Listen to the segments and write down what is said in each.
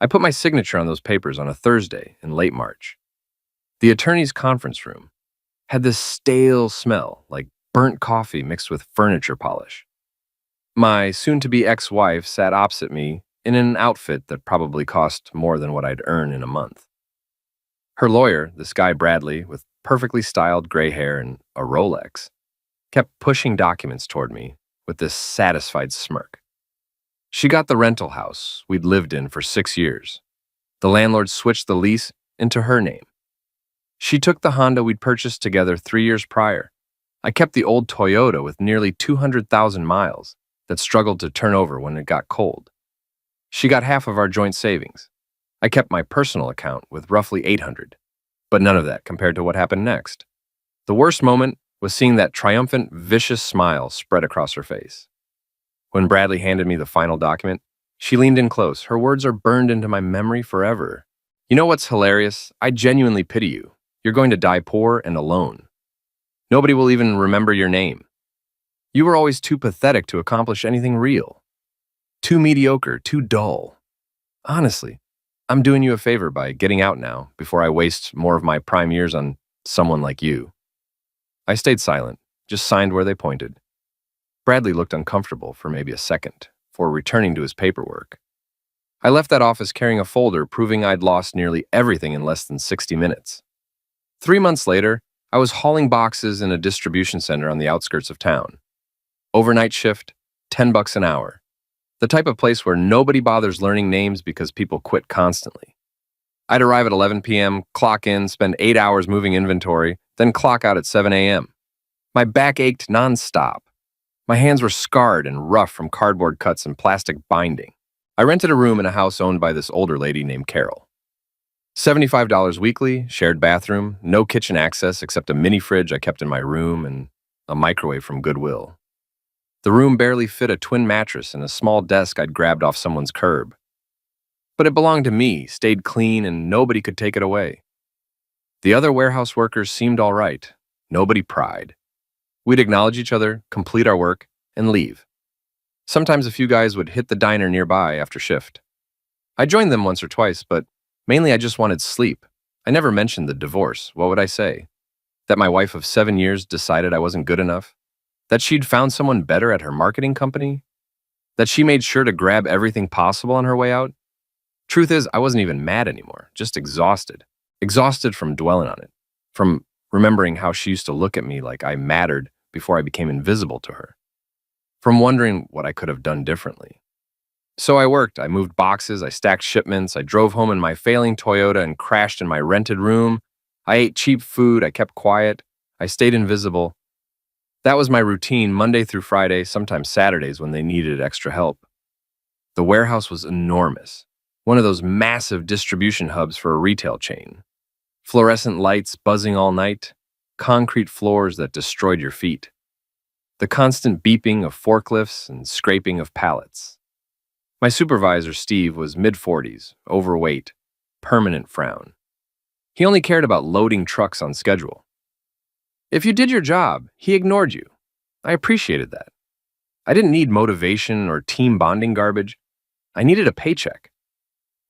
I put my signature on those papers on a Thursday in late March. The attorney's conference room had this stale smell, like burnt coffee mixed with furniture polish. My soon to be ex wife sat opposite me in an outfit that probably cost more than what I'd earn in a month. Her lawyer, this guy Bradley, with perfectly styled gray hair and a Rolex, kept pushing documents toward me with this satisfied smirk. She got the rental house we'd lived in for 6 years. The landlord switched the lease into her name. She took the Honda we'd purchased together 3 years prior. I kept the old Toyota with nearly 200,000 miles that struggled to turn over when it got cold. She got half of our joint savings. I kept my personal account with roughly 800, but none of that compared to what happened next. The worst moment was seeing that triumphant, vicious smile spread across her face. When Bradley handed me the final document, she leaned in close. Her words are burned into my memory forever. You know what's hilarious? I genuinely pity you. You're going to die poor and alone. Nobody will even remember your name. You were always too pathetic to accomplish anything real. Too mediocre, too dull. Honestly, I'm doing you a favor by getting out now before I waste more of my prime years on someone like you. I stayed silent, just signed where they pointed. Bradley looked uncomfortable for maybe a second before returning to his paperwork. I left that office carrying a folder proving I'd lost nearly everything in less than 60 minutes. 3 months later, I was hauling boxes in a distribution center on the outskirts of town. Overnight shift, $10 an hour. The type of place where nobody bothers learning names because people quit constantly. I'd arrive at 11 p.m., clock in, spend 8 hours moving inventory, then clock out at 7 a.m. My back ached nonstop. My hands were scarred and rough from cardboard cuts and plastic binding. I rented a room in a house owned by this older lady named Carol. $75 weekly, shared bathroom, no kitchen access except a mini fridge I kept in my room and a microwave from Goodwill. The room barely fit a twin mattress and a small desk I'd grabbed off someone's curb. But it belonged to me, stayed clean, and nobody could take it away. The other warehouse workers seemed all right. Nobody pried. We'd acknowledge each other, complete our work, and leave. Sometimes a few guys would hit the diner nearby after shift. I joined them once or twice, but mainly I just wanted sleep. I never mentioned the divorce. What would I say? That my wife of 7 years decided I wasn't good enough? That she'd found someone better at her marketing company? That she made sure to grab everything possible on her way out? Truth is, I wasn't even mad anymore, just exhausted. Exhausted from dwelling on it, from remembering how she used to look at me like I mattered before I became invisible to her, from wondering what I could have done differently. So I worked, I moved boxes, I stacked shipments, I drove home in my failing Toyota and crashed in my rented room. I ate cheap food, I kept quiet, I stayed invisible. That was my routine Monday through Friday, sometimes Saturdays when they needed extra help. The warehouse was enormous, one of those massive distribution hubs for a retail chain. Fluorescent lights buzzing all night, concrete floors that destroyed your feet. The constant beeping of forklifts and scraping of pallets. My supervisor, Steve, was mid-40s, overweight, permanent frown. He only cared about loading trucks on schedule. If you did your job, he ignored you. I appreciated that. I didn't need motivation or team bonding garbage. I needed a paycheck.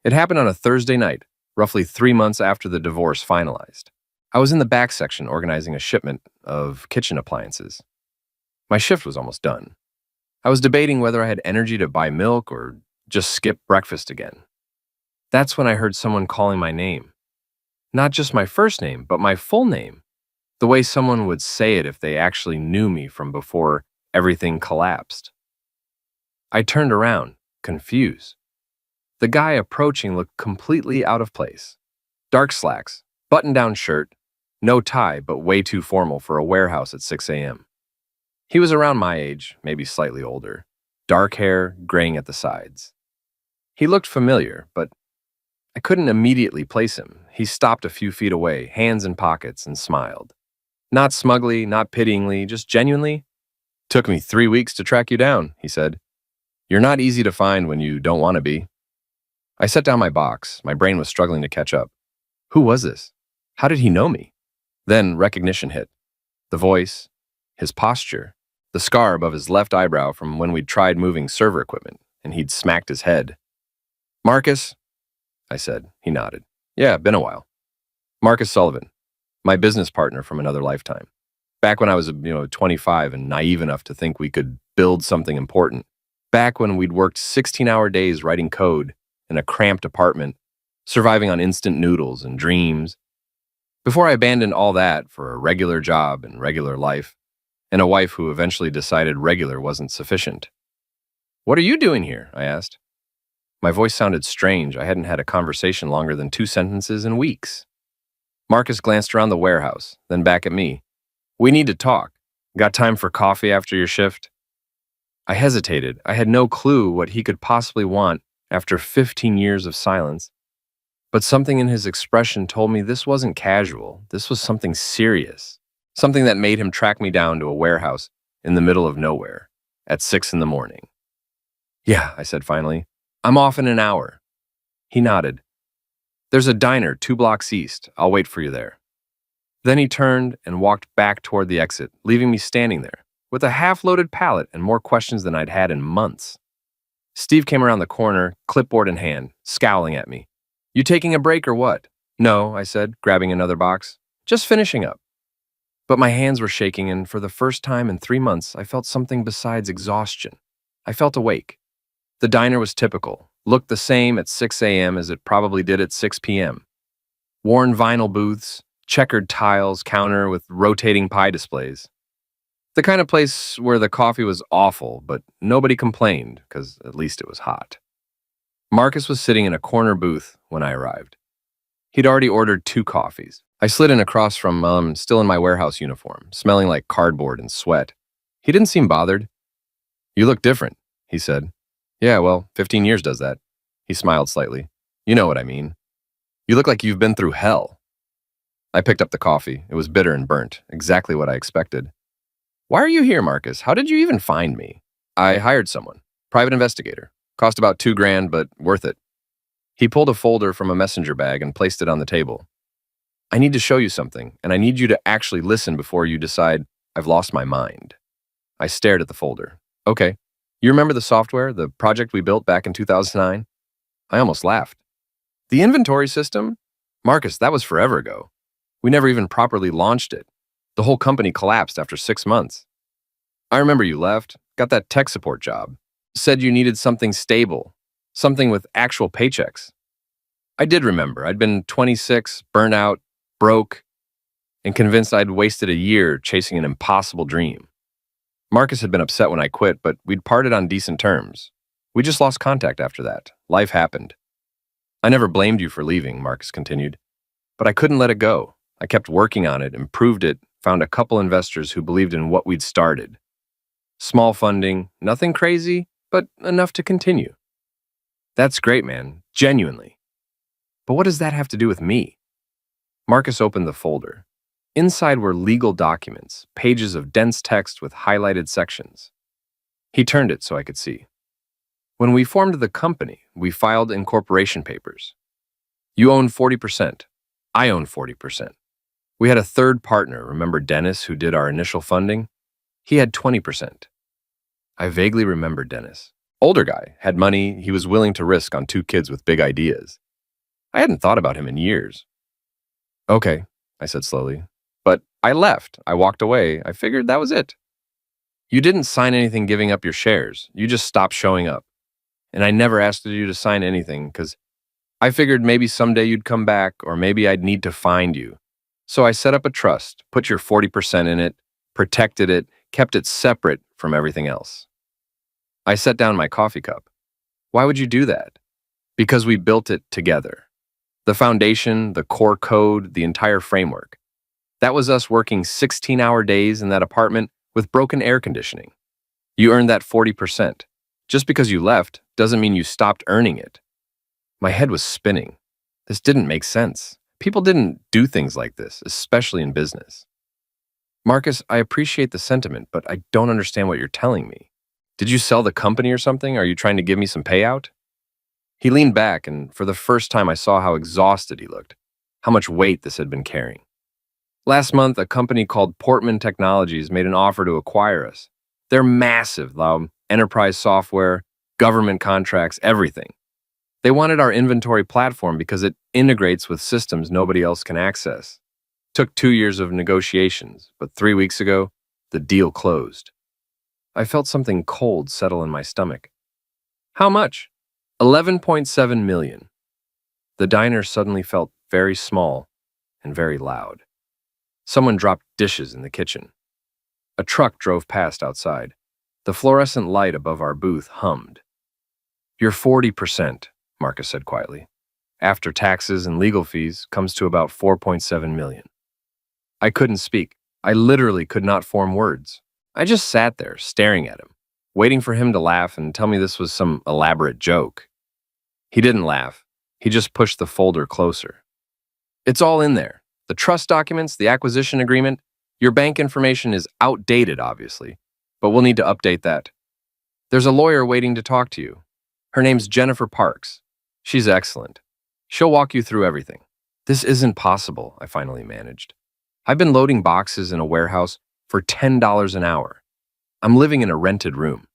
It happened on a Thursday night, roughly 3 months after the divorce finalized. I was in the back section organizing a shipment of kitchen appliances. My shift was almost done. I was debating whether I had energy to buy milk or just skip breakfast again. That's when I heard someone calling my name. Not just my first name, but my full name. The way someone would say it if they actually knew me from before everything collapsed. I turned around, confused. The guy approaching looked completely out of place. Dark slacks, button-down shirt, no tie, but way too formal for a warehouse at 6 a.m. He was around my age, maybe slightly older. Dark hair, graying at the sides. He looked familiar, but I couldn't immediately place him. He stopped a few feet away, hands in pockets, and smiled. Not smugly, not pityingly, just genuinely. "Took me 3 weeks to track you down," he said. "You're not easy to find when you don't want to be." I set down my box. My brain was struggling to catch up. Who was this? How did he know me? Then recognition hit. The voice, his posture, the scar above his left eyebrow from when we'd tried moving server equipment, and he'd smacked his head. "Marcus, I said. He nodded. Yeah, been a while. Marcus Sullivan, my business partner from another lifetime. Back when I was, 25 and naive enough to think we could build something important. Back when we'd worked 16-hour days writing code in a cramped apartment, surviving on instant noodles and dreams. Before I abandoned all that for a regular job and regular life, and a wife who eventually decided regular wasn't sufficient. What are you doing here? I asked. My voice sounded strange. I hadn't had a conversation longer than 2 sentences in weeks. Marcus glanced around the warehouse, then back at me. We need to talk. Got time for coffee after your shift? I hesitated. I had no clue what he could possibly want after 15 years of silence. But something in his expression told me this wasn't casual. This was something serious. Something that made him track me down to a warehouse in the middle of nowhere at 6 in the morning. Yeah, I said finally. I'm off in an hour. He nodded. There's a diner 2 blocks east. I'll wait for you there. Then he turned and walked back toward the exit, leaving me standing there with a half-loaded pallet and more questions than I'd had in months. Steve came around the corner, clipboard in hand, scowling at me. You taking a break or what? No, I said, grabbing another box. Just finishing up. But my hands were shaking, and for the first time in 3 months, I felt something besides exhaustion. I felt awake. The diner was typical, looked the same at 6 a.m. as it probably did at 6 p.m. Worn vinyl booths, checkered tiles, counter with rotating pie displays. The kind of place where the coffee was awful, but nobody complained, because at least it was hot. Marcus was sitting in a corner booth when I arrived. He'd already ordered 2 coffees. I slid in across from still in my warehouse uniform, smelling like cardboard and sweat. He didn't seem bothered. You look different, he said. Yeah, well, 15 years does that. He smiled slightly. You know what I mean. You look like you've been through hell. I picked up the coffee. It was bitter and burnt, exactly what I expected. Why are you here, Marcus? How did you even find me? I hired someone. Private investigator. Cost about $2,000, but worth it. He pulled a folder from a messenger bag and placed it on the table. I need to show you something, and I need you to actually listen before you decide I've lost my mind. I stared at the folder. Okay. You remember the software, the project we built back in 2009? I almost laughed. The inventory system? Marcus, that was forever ago. We never even properly launched it. The whole company collapsed after 6 months. I remember you left, got that tech support job, said you needed something stable, something with actual paychecks. I did remember. I'd been 26, burnt out, broke, and convinced I'd wasted a year chasing an impossible dream. Marcus had been upset when I quit, but we'd parted on decent terms. We just lost contact after that. Life happened. I never blamed you for leaving, Marcus continued, but I couldn't let it go. I kept working on it, improved it, found a couple investors who believed in what we'd started. Small funding, nothing crazy, but enough to continue. That's great, man, genuinely. But what does that have to do with me? Marcus opened the folder. Inside were legal documents, pages of dense text with highlighted sections. He turned it so I could see. When we formed the company, we filed incorporation papers. You own 40%. I own 40%. We had a third partner, remember Dennis, who did our initial funding? He had 20%. I vaguely remember Dennis. Older guy, had money he was willing to risk on 2 kids with big ideas. I hadn't thought about him in years. Okay, I said slowly. But I left. I walked away. I figured that was it. You didn't sign anything giving up your shares. You just stopped showing up. And I never asked you to sign anything because I figured maybe someday you'd come back or maybe I'd need to find you. So I set up a trust, put your 40% in it, protected it, kept it separate from everything else. I set down my coffee cup. Why would you do that? Because we built it together. The foundation, the core code, the entire framework. That was us working 16-hour days in that apartment with broken air conditioning. You earned that 40%. Just because you left doesn't mean you stopped earning it. My head was spinning. This didn't make sense. People didn't do things like this, especially in business. Marcus, I appreciate the sentiment, but I don't understand what you're telling me. Did you sell the company or something? Are you trying to give me some payout? He leaned back, and for the first time I saw how exhausted he looked, how much weight this had been carrying. Last month, a company called Portman Technologies made an offer to acquire us. They're massive, enterprise software, government contracts, everything. They wanted our inventory platform because it integrates with systems nobody else can access. Took 2 years of negotiations, but 3 weeks ago, the deal closed. I felt something cold settle in my stomach. How much? 11.7 million. The diner suddenly felt very small and very loud. Someone dropped dishes in the kitchen. A truck drove past outside. The fluorescent light above our booth hummed. Your 40%, Marcus said quietly, after taxes and legal fees comes to about 4.7 million. I couldn't speak. I literally could not form words. I just sat there, staring at him, waiting for him to laugh and tell me this was some elaborate joke. He didn't laugh. He just pushed the folder closer. It's all in there. The trust documents, the acquisition agreement. Your bank information is outdated, obviously, but we'll need to update that. There's a lawyer waiting to talk to you. Her name's Jennifer Parks. She's excellent. She'll walk you through everything. This isn't possible, I finally managed. I've been loading boxes in a warehouse for $10 an hour. I'm living in a rented room.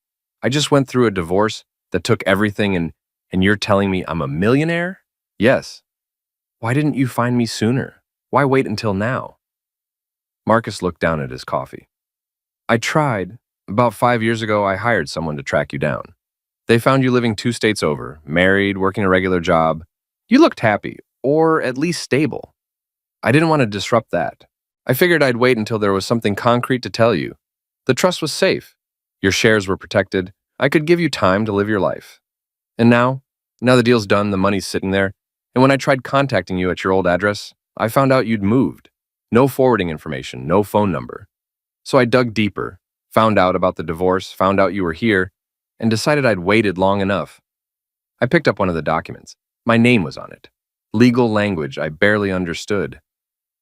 I just went through a divorce that took everything and you're telling me I'm a millionaire? Yes. Why didn't you find me sooner? Why wait until now? Marcus looked down at his coffee. I tried. About 5 years ago, I hired someone to track you down. They found you living 2 states over, married, working a regular job. You looked happy, or at least stable. I didn't want to disrupt that. I figured I'd wait until there was something concrete to tell you. The trust was safe. Your shares were protected. I could give you time to live your life. And now the deal's done, the money's sitting there. And when I tried contacting you at your old address, I found out you'd moved. No forwarding information, no phone number. So I dug deeper, found out about the divorce, found out you were here, and decided I'd waited long enough. I picked up one of the documents. My name was on it. Legal language I barely understood.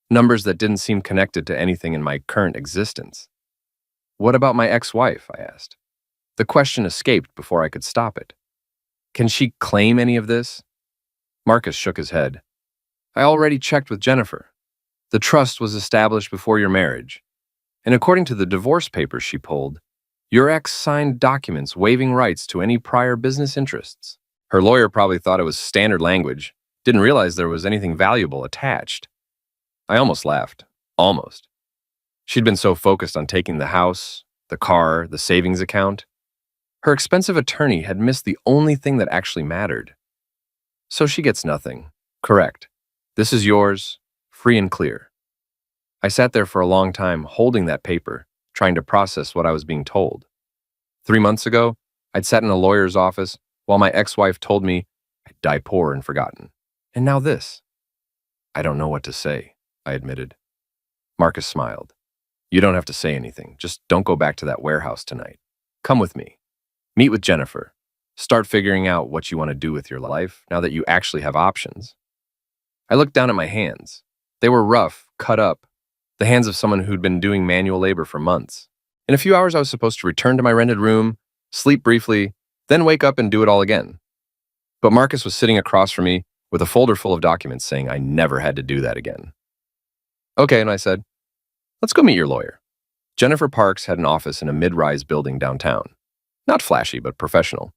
Numbers that didn't seem connected to anything in my current existence. What about my ex-wife? I asked. The question escaped before I could stop it. Can she claim any of this? Marcus shook his head. I already checked with Jennifer. The trust was established before your marriage. And according to the divorce papers she pulled, your ex signed documents waiving rights to any prior business interests. Her lawyer probably thought it was standard language, didn't realize there was anything valuable attached. I almost laughed. Almost. She'd been so focused on taking the house, the car, the savings account. Her expensive attorney had missed the only thing that actually mattered. So she gets nothing. Correct. This is yours, free and clear. I sat there for a long time holding that paper, trying to process what I was being told. 3 months ago, I'd sat in a lawyer's office while my ex-wife told me I'd die poor and forgotten. And now this. I don't know what to say, I admitted. Marcus smiled. You don't have to say anything. Just don't go back to that warehouse tonight. Come with me. Meet with Jennifer. Start figuring out what you want to do with your life now that you actually have options. I looked down at my hands. They were rough, cut up, the hands of someone who'd been doing manual labor for months. In a few hours, I was supposed to return to my rented room, sleep briefly, then wake up and do it all again. But Marcus was sitting across from me with a folder full of documents saying I never had to do that again. Okay, and I said, let's go meet your lawyer. Jennifer Parks had an office in a mid-rise building downtown. Not flashy, but professional.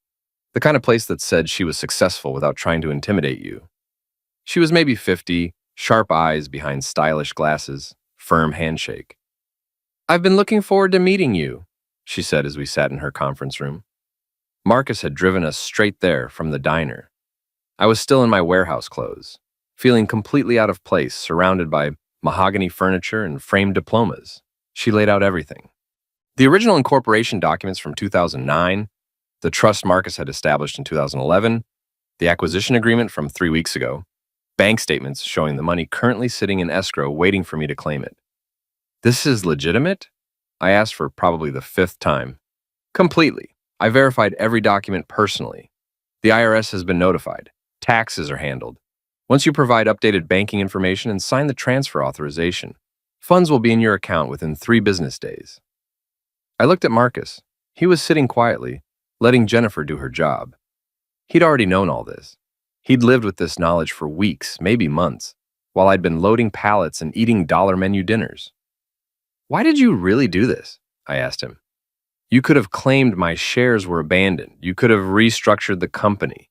The kind of place that said she was successful without trying to intimidate you. She was maybe 50, sharp eyes behind stylish glasses, firm handshake. I've been looking forward to meeting you, she said as we sat in her conference room. Marcus had driven us straight there from the diner. I was still in my warehouse clothes, feeling completely out of place, surrounded by mahogany furniture and framed diplomas. She laid out everything. The original incorporation documents from 2009, the trust Marcus had established in 2011, the acquisition agreement from 3 weeks ago, bank statements showing the money currently sitting in escrow waiting for me to claim it. This is legitimate? I asked for probably the 5th time. Completely. I verified every document personally. The IRS has been notified. Taxes are handled. Once you provide updated banking information and sign the transfer authorization, funds will be in your account within 3 business days. I looked at Marcus. He was sitting quietly, letting Jennifer do her job. He'd already known all this. He'd lived with this knowledge for weeks, maybe months, while I'd been loading pallets and eating dollar menu dinners. Why did you really do this? I asked him. You could have claimed my shares were abandoned. You could have restructured the company.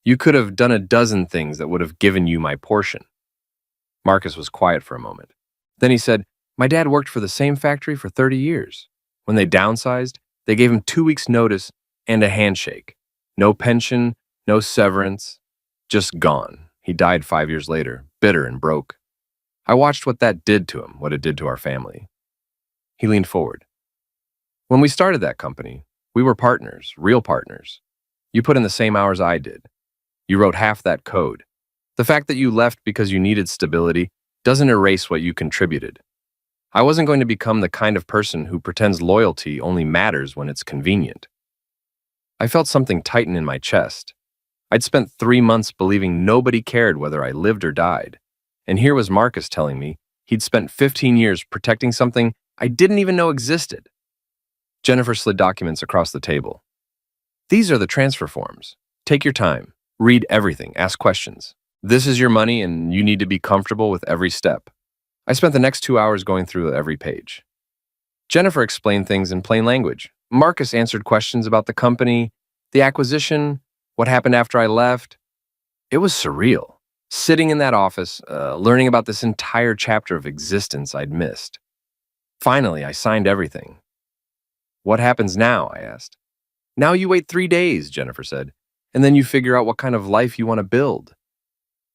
You could have done a dozen things that would have given you my portion. Marcus was quiet for a moment. Then he said, my dad worked for the same factory for 30 years. When they downsized, they gave him 2 weeks' notice and a handshake. No pension, no severance, just gone. He died 5 years later, bitter and broke. I watched what that did to him, what it did to our family. He leaned forward. When we started that company, we were partners, real partners. You put in the same hours I did. You wrote half that code. The fact that you left because you needed stability doesn't erase what you contributed. I wasn't going to become the kind of person who pretends loyalty only matters when it's convenient. I felt something tighten in my chest. I'd spent 3 months believing nobody cared whether I lived or died. And here was Marcus telling me he'd spent 15 years protecting something I didn't even know existed. Jennifer slid documents across the table. These are the transfer forms. Take your time. Read everything. Ask questions. This is your money and you need to be comfortable with every step. I spent the next 2 hours going through every page. Jennifer explained things in plain language. Marcus answered questions about the company, the acquisition, what happened after I left. It was surreal. Sitting in that office, learning about this entire chapter of existence I'd missed. Finally, I signed everything. What happens now? I asked. Now you wait 3 days, Jennifer said, and then you figure out what kind of life you want to build.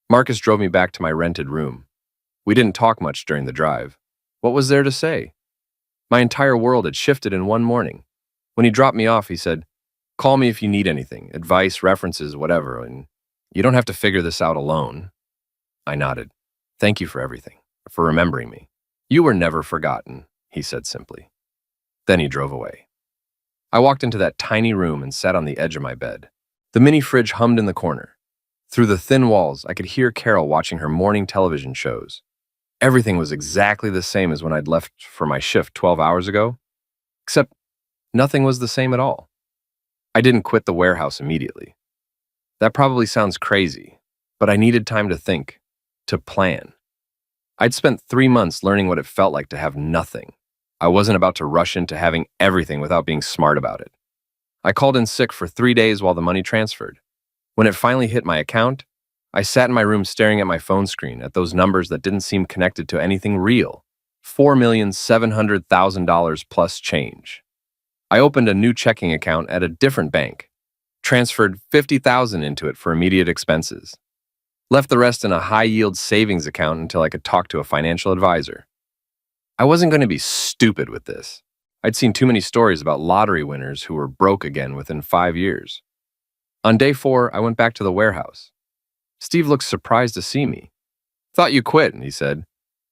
Marcus drove me back to my rented room. We didn't talk much during the drive. What was there to say? My entire world had shifted in one morning. When he dropped me off, he said, call me if you need anything, advice, references, whatever, and you don't have to figure this out alone. I nodded. Thank you for everything, for remembering me. You were never forgotten, he said simply. Then he drove away. I walked into that tiny room and sat on the edge of my bed. The mini fridge hummed in the corner. Through the thin walls, I could hear Carol watching her morning television shows. Everything was exactly the same as when I'd left for my shift 12 hours ago, except nothing was the same at all. I didn't quit the warehouse immediately. That probably sounds crazy, but I needed time to think, to plan. I'd spent 3 months learning what it felt like to have nothing. I wasn't about to rush into having everything without being smart about it. I called in sick for 3 days while the money transferred. When it finally hit my account, I sat in my room staring at my phone screen at those numbers that didn't seem connected to anything real. $4,700,000 plus change. I opened a new checking account at a different bank, transferred $50,000 into it for immediate expenses, left the rest in a high-yield savings account until I could talk to a financial advisor. I wasn't going to be stupid with this. I'd seen too many stories about lottery winners who were broke again within 5 years. On day 4, I went back to the warehouse. Steve looked surprised to see me. Thought you quit, he said.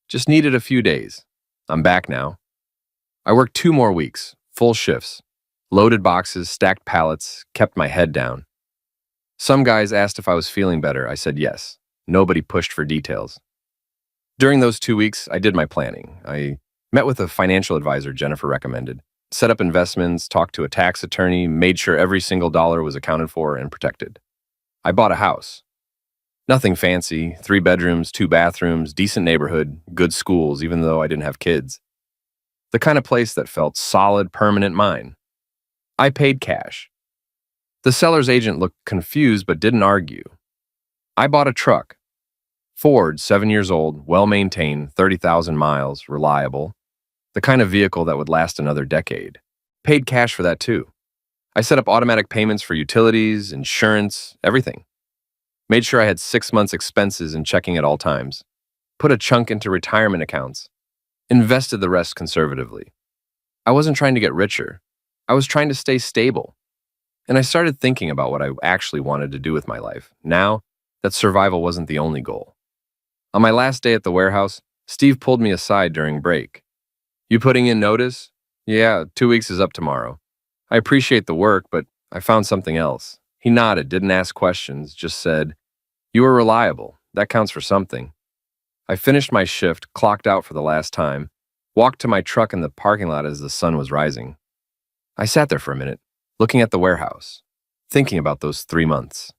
Just needed a few days. I'm back now. I worked 2 more weeks, full shifts. Loaded boxes, stacked pallets, kept my head down. Some guys asked if I was feeling better. I said yes. Nobody pushed for details. During those 2 weeks, I did my planning. I met with a financial advisor Jennifer recommended, set up investments, talked to a tax attorney, made sure every single dollar was accounted for and protected. I bought a house. Nothing fancy, 3 bedrooms, 2 bathrooms, decent neighborhood, good schools, even though I didn't have kids. The kind of place that felt solid, permanent mine. I paid cash. The seller's agent looked confused but didn't argue. I bought a truck. Ford, 7 years old, well-maintained, 30,000 miles, reliable. The kind of vehicle that would last another decade. Paid cash for that too. I set up automatic payments for utilities, insurance, everything. Made sure I had 6 months' expenses in checking at all times. Put a chunk into retirement accounts. Invested the rest conservatively. I wasn't trying to get richer. I was trying to stay stable. And I started thinking about what I actually wanted to do with my life, now that survival wasn't the only goal. On my last day at the warehouse, Steve pulled me aside during break. You putting in notice? Yeah, 2 weeks is up tomorrow. I appreciate the work, but I found something else. He nodded, didn't ask questions, just said, you were reliable. That counts for something. I finished my shift, clocked out for the last time, walked to my truck in the parking lot as the sun was rising. I sat there for a minute, looking at the warehouse, thinking about those 3 months.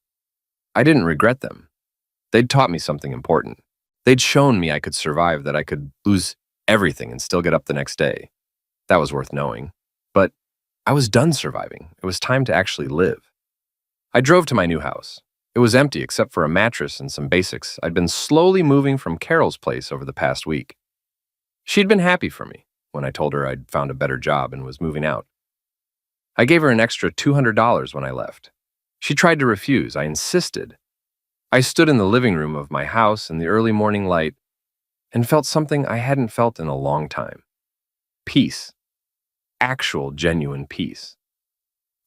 I didn't regret them. They'd taught me something important. They'd shown me I could survive, that I could lose everything and still get up the next day. That was worth knowing. But I was done surviving. It was time to actually live. I drove to my new house. It was empty except for a mattress and some basics I'd been slowly moving from Carol's place over the past week. She'd been happy for me when I told her I'd found a better job and was moving out. I gave her an extra $200 when I left. She tried to refuse. I insisted. I stood in the living room of my house in the early morning light and felt something I hadn't felt in a long time. Peace. Actual, genuine peace.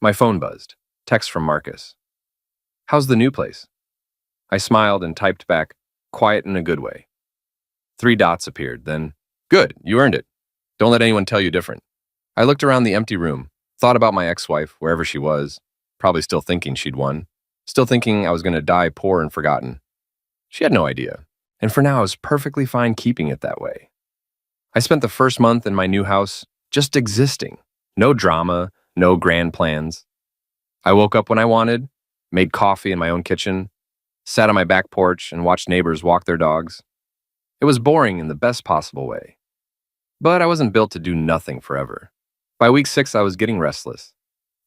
My phone buzzed. Text from Marcus. "How's the new place?" I smiled and typed back, quiet in a good way. 3 dots appeared, then, "Good, you earned it. Don't let anyone tell you different." I looked around the empty room, thought about my ex-wife, wherever she was, probably still thinking she'd won, still thinking I was going to die poor and forgotten. She had no idea, and for now I was perfectly fine keeping it that way. I spent the first month in my new house just existing. No drama, no grand plans. I woke up when I wanted, made coffee in my own kitchen, sat on my back porch and watched neighbors walk their dogs. It was boring in the best possible way. But I wasn't built to do nothing forever. By week 6, I was getting restless.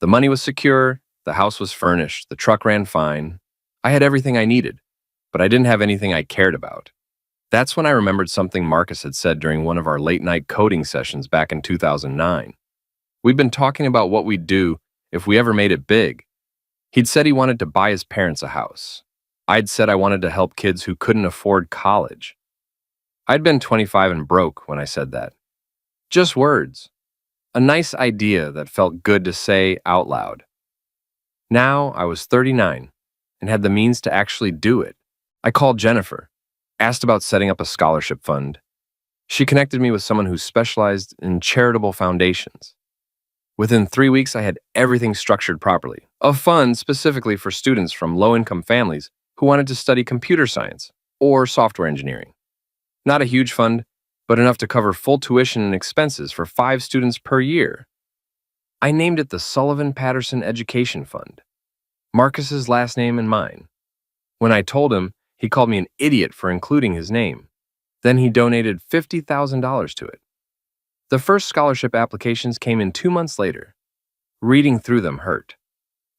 The money was secure, the house was furnished, the truck ran fine. I had everything I needed, but I didn't have anything I cared about. That's when I remembered something Marcus had said during one of our late-night coding sessions back in 2009. We'd been talking about what we'd do if we ever made it big. He'd said he wanted to buy his parents a house. I'd said I wanted to help kids who couldn't afford college. I'd been 25 and broke when I said that. Just words. A nice idea that felt good to say out loud. Now I was 39 and had the means to actually do it. I called Jennifer, asked about setting up a scholarship fund. She connected me with someone who specialized in charitable foundations. Within 3 weeks, I had everything structured properly. A fund specifically for students from low-income families who wanted to study computer science or software engineering. Not a huge fund, but enough to cover full tuition and expenses for 5 students per year. I named it the Sullivan Patterson Education Fund, Marcus's last name and mine. When I told him, he called me an idiot for including his name. Then he donated $50,000 to it. The first scholarship applications came in 2 months later. Reading through them hurt.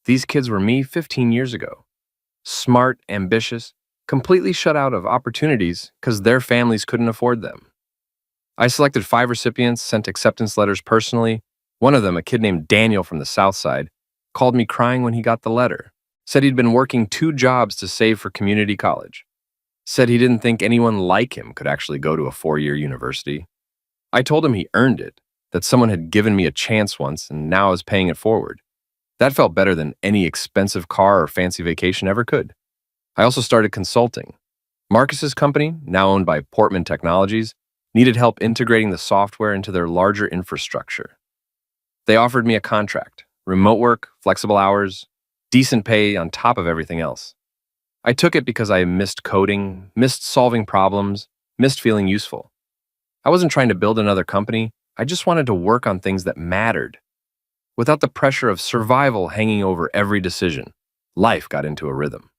These kids were me 15 years ago. Smart, ambitious, completely shut out of opportunities because their families couldn't afford them. I selected 5 recipients, sent acceptance letters personally. One of them, a kid named Daniel from the South Side, called me crying when he got the letter. Said he'd been working 2 jobs to save for community college. Said he didn't think anyone like him could actually go to a 4-year university. I told him he earned it, that someone had given me a chance once and now I was paying it forward. That felt better than any expensive car or fancy vacation ever could. I also started consulting. Marcus's company, now owned by Portman Technologies, needed help integrating the software into their larger infrastructure. They offered me a contract, remote work, flexible hours, decent pay on top of everything else. I took it because I missed coding, missed solving problems, missed feeling useful. I wasn't trying to build another company, I just wanted to work on things that mattered. Without the pressure of survival hanging over every decision, life got into a rhythm.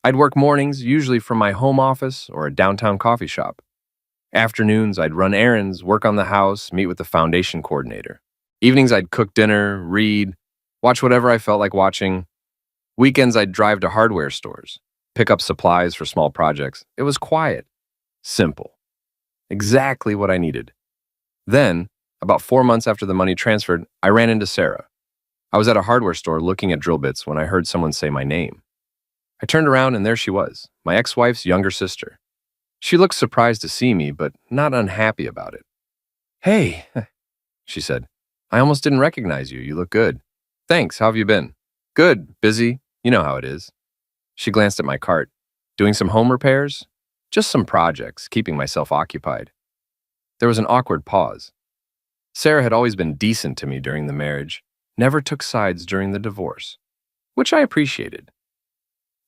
I'd work mornings, usually from my home office or a downtown coffee shop. Afternoons, I'd run errands, work on the house, meet with the foundation coordinator. Evenings, I'd cook dinner, read, watch whatever I felt like watching. Weekends, I'd drive to hardware stores, pick up supplies for small projects. It was quiet, simple, exactly what I needed. Then, about 4 months after the money transferred, I ran into Sarah. I was at a hardware store looking at drill bits when I heard someone say my name. I turned around and there she was, my ex-wife's younger sister. She looked surprised to see me, but not unhappy about it. "Hey," she said. "I almost didn't recognize you. You look good." "Thanks, how have you been?" "Good, busy. You know how it is." She glanced at my cart. "Doing some home repairs?" "Just some projects, keeping myself occupied." There was an awkward pause. Sarah had always been decent to me during the marriage, never took sides during the divorce, which I appreciated.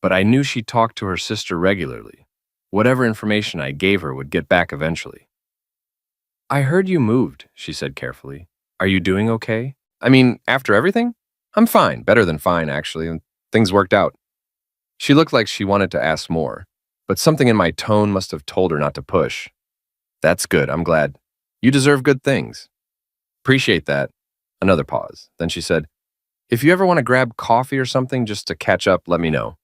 But I knew she talked to her sister regularly. Whatever information I gave her would get back eventually. "I heard you moved," she said carefully. "Are you doing okay?" "I mean, after everything? I'm fine, better than fine, actually, and things worked out." She looked like she wanted to ask more, but something in my tone must have told her not to push. "That's good, I'm glad. You deserve good things." "Appreciate that." Another pause. Then she said, "If you ever want to grab coffee or something just to catch up, let me know."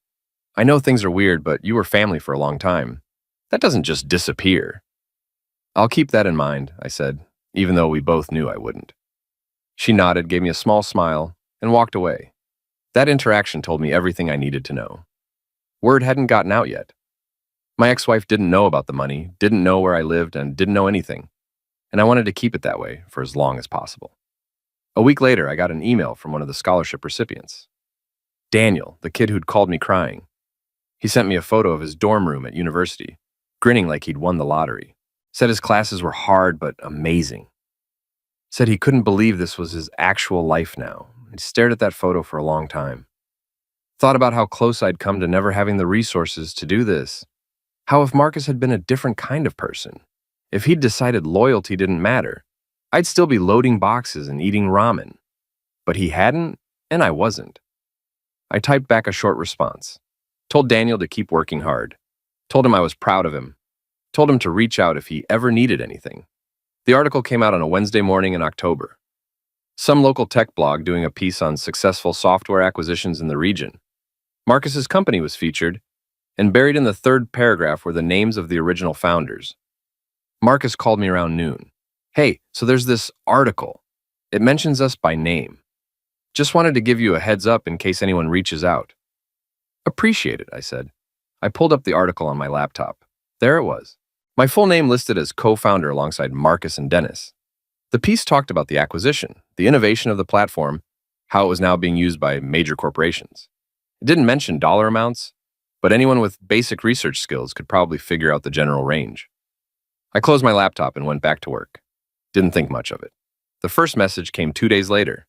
I know things are weird, but you were family for a long time. That doesn't just disappear. I'll keep that in mind, I said, even though we both knew I wouldn't. She nodded, gave me a small smile, and walked away. That interaction told me everything I needed to know. Word hadn't gotten out yet. My ex-wife didn't know about the money, didn't know where I lived, and didn't know anything. And I wanted to keep it that way for as long as possible. A week later, I got an email from one of the scholarship recipients. Daniel, the kid who'd called me crying. He sent me a photo of his dorm room at university, grinning like he'd won the lottery. Said his classes were hard but amazing. Said he couldn't believe this was his actual life now. He stared at that photo for a long time. Thought about how close I'd come to never having the resources to do this. How if Marcus had been a different kind of person, if he'd decided loyalty didn't matter, I'd still be loading boxes and eating ramen. But he hadn't, and I wasn't. I typed back a short response. Told Daniel to keep working hard. Told him I was proud of him. Told him to reach out if he ever needed anything. The article came out on a Wednesday morning in October. Some local tech blog doing a piece on successful software acquisitions in the region. Marcus's company was featured, and buried in the third paragraph were the names of the original founders. Marcus called me around noon. Hey, so there's this article. It mentions us by name. Just wanted to give you a heads up in case anyone reaches out. Appreciate it, I said. I pulled up the article on my laptop. There it was. My full name listed as co-founder alongside Marcus and Dennis. The piece talked about the acquisition, the innovation of the platform, how it was now being used by major corporations. It didn't mention dollar amounts, but anyone with basic research skills could probably figure out the general range. I closed my laptop and went back to work. Didn't think much of it. The first message came 2 days later.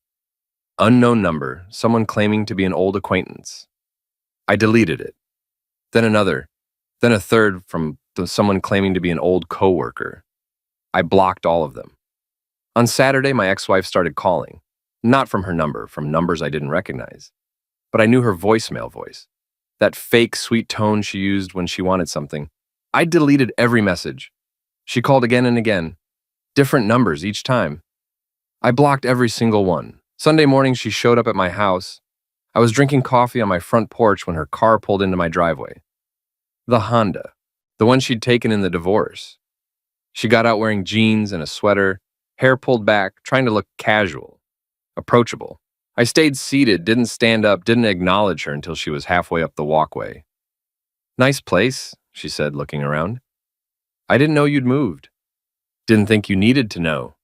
Unknown number, someone claiming to be an old acquaintance. I deleted it. Then another, then a third from someone claiming to be an old coworker. I blocked all of them. On Saturday, my ex-wife started calling. Not from her number, from numbers I didn't recognize. But I knew her voicemail voice. That fake, sweet tone she used when she wanted something. I deleted every message. She called again and again. Different numbers each time. I blocked every single one. Sunday morning, she showed up at my house. I was drinking coffee on my front porch when her car pulled into my driveway. The Honda. The one she'd taken in the divorce. She got out wearing jeans and a sweater, hair pulled back, trying to look casual, approachable. I stayed seated, didn't stand up, didn't acknowledge her until she was halfway up the walkway. Nice place, she said, looking around. I didn't know you'd moved. Didn't think you needed to know.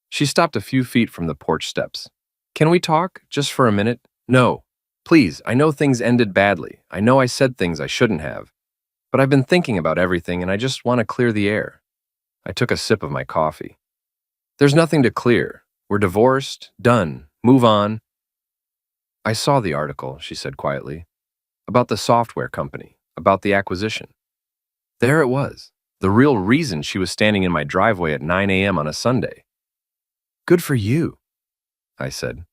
She stopped a few feet from the porch steps. Can we talk, just for a minute? No. Please, I know things ended badly. I know I said things I shouldn't have. But I've been thinking about everything and I just want to clear the air. I took a sip of my coffee. There's nothing to clear. We're divorced, done, move on. I saw the article, she said quietly, about the software company, about the acquisition. There it was, the real reason she was standing in my driveway at 9 a.m. on a Sunday. Good for you, I said.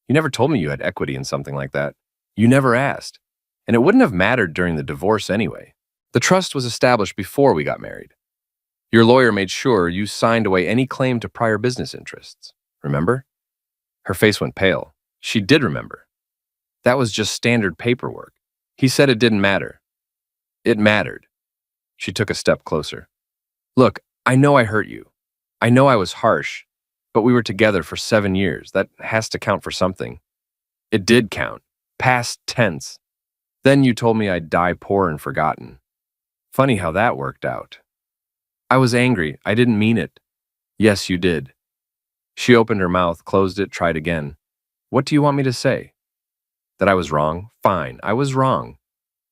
You never told me you had equity in something like that. You never asked. And it wouldn't have mattered during the divorce anyway. The trust was established before we got married. Your lawyer made sure you signed away any claim to prior business interests. Remember? Her face went pale. She did remember. That was just standard paperwork. He said it didn't matter. It mattered. She took a step closer. Look, I know I hurt you. I know I was harsh, but we were together for 7 years. That has to count for something. It did count. Past tense. Then you told me I'd die poor and forgotten. Funny how that worked out. I was angry. I didn't mean it. Yes, you did. She opened her mouth, closed it, tried again. What do you want me to say? That I was wrong? Fine, I was wrong.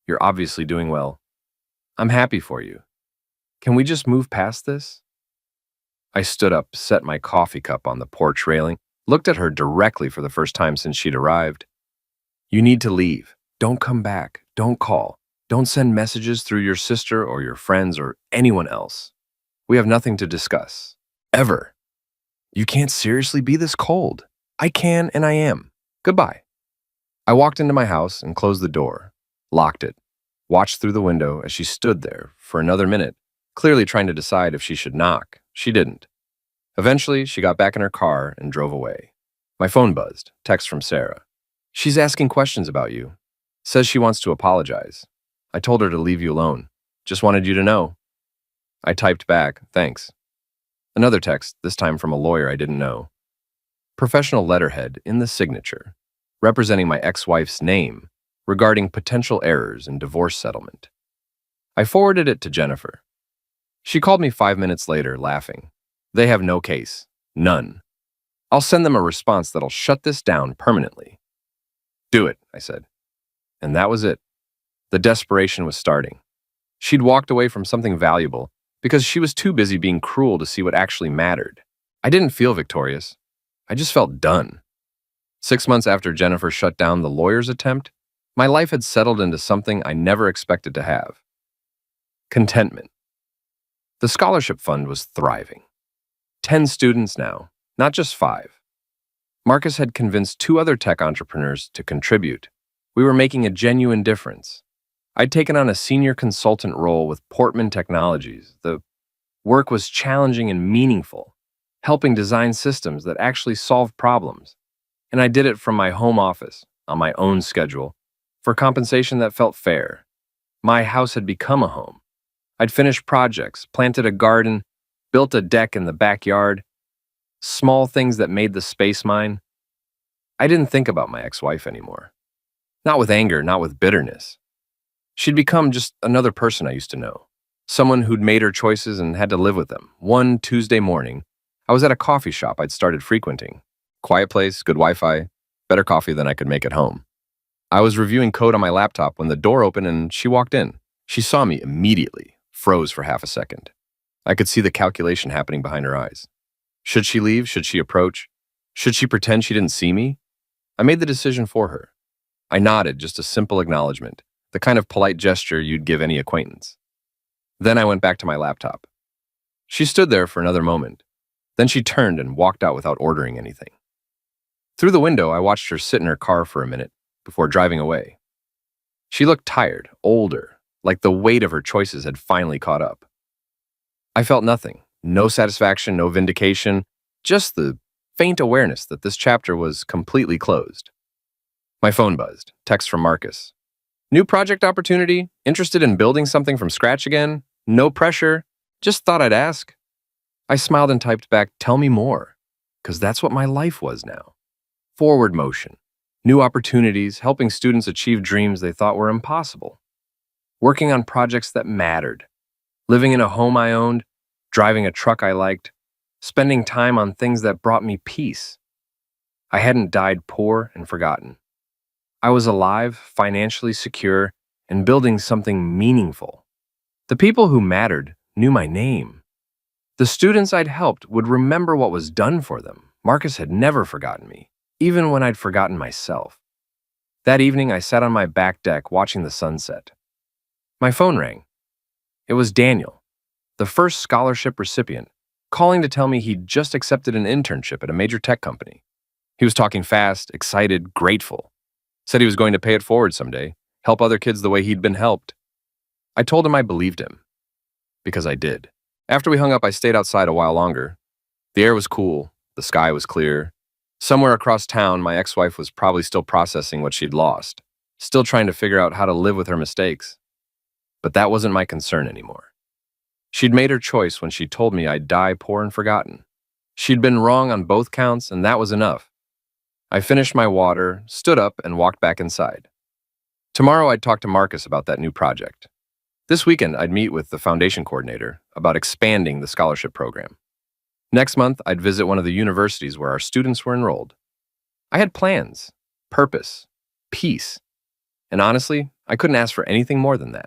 You're obviously doing well. I'm happy for you. Can we just move past this? I stood up, set my coffee cup on the porch railing, looked at her directly for the first time since she'd arrived. You need to leave. Don't come back. Don't call. Don't send messages through your sister or your friends or anyone else. We have nothing to discuss. Ever. You can't seriously be this cold. I can and I am. Goodbye. I walked into my house and closed the door, locked it, watched through the window as she stood there for another minute, clearly trying to decide if she should knock. She didn't. Eventually, she got back in her car and drove away. My phone buzzed, text from Sarah. She's asking questions about you. Says she wants to apologize. I told her to leave you alone. Just wanted you to know. I typed back, thanks. Another text, this time from a lawyer I didn't know. Professional letterhead in the signature, representing my ex-wife's name regarding potential errors in divorce settlement. I forwarded it to Jennifer. She called me 5 minutes later, laughing. They have no case. None. I'll send them a response that'll shut this down permanently. Do it, I said. And that was it. The desperation was starting. She'd walked away from something valuable because she was too busy being cruel to see what actually mattered. I didn't feel victorious. I just felt done. 6 months after Jennifer shut down the lawyer's attempt, my life had settled into something I never expected to have. Contentment. The scholarship fund was thriving. 10 students now, not just 5. Marcus had convinced 2 other tech entrepreneurs to contribute. We were making a genuine difference. I'd taken on a senior consultant role with Portman Technologies. The work was challenging and meaningful, helping design systems that actually solve problems. And I did it from my home office, on my own schedule, for compensation that felt fair. My house had become a home. I'd finished projects, planted a garden, built a deck in the backyard, small things that made the space mine. I didn't think about my ex-wife anymore. Not with anger, not with bitterness. She'd become just another person I used to know, someone who'd made her choices and had to live with them. One Tuesday morning, I was at a coffee shop I'd started frequenting. Quiet place, good Wi-Fi, better coffee than I could make at home. I was reviewing code on my laptop when the door opened and she walked in. She saw me immediately, froze for half a second. I could see the calculation happening behind her eyes. Should she leave? Should she approach? Should she pretend she didn't see me? I made the decision for her. I nodded, just a simple acknowledgement, the kind of polite gesture you'd give any acquaintance. Then I went back to my laptop. She stood there for another moment. Then she turned and walked out without ordering anything. Through the window, I watched her sit in her car for a minute before driving away. She looked tired, older, like the weight of her choices had finally caught up. I felt nothing, no satisfaction, no vindication, just the faint awareness that this chapter was completely closed. My phone buzzed, text from Marcus. New project opportunity? Interested in building something from scratch again? No pressure? Just thought I'd ask. I smiled and typed back, tell me more, because that's what my life was now. Forward motion, new opportunities, helping students achieve dreams they thought were impossible. Working on projects that mattered, living in a home I owned, driving a truck I liked, spending time on things that brought me peace. I hadn't died poor and forgotten. I was alive, financially secure, and building something meaningful. The people who mattered knew my name. The students I'd helped would remember what was done for them. Marcus had never forgotten me, even when I'd forgotten myself. That evening, I sat on my back deck watching the sunset. My phone rang. It was Daniel, the first scholarship recipient, calling to tell me he'd just accepted an internship at a major tech company. He was talking fast, excited, grateful. Said he was going to pay it forward someday, help other kids the way he'd been helped. I told him I believed him, because I did. After we hung up, I stayed outside a while longer. The air was cool, the sky was clear. Somewhere across town, my ex-wife was probably still processing what she'd lost, still trying to figure out how to live with her mistakes. But that wasn't my concern anymore. She'd made her choice when she told me I'd die poor and forgotten. She'd been wrong on both counts, and that was enough. I finished my water, stood up, and walked back inside. Tomorrow I'd talk to Marcus about that new project. This weekend I'd meet with the foundation coordinator about expanding the scholarship program. Next month I'd visit one of the universities where our students were enrolled. I had plans, purpose, peace, and honestly, I couldn't ask for anything more than that.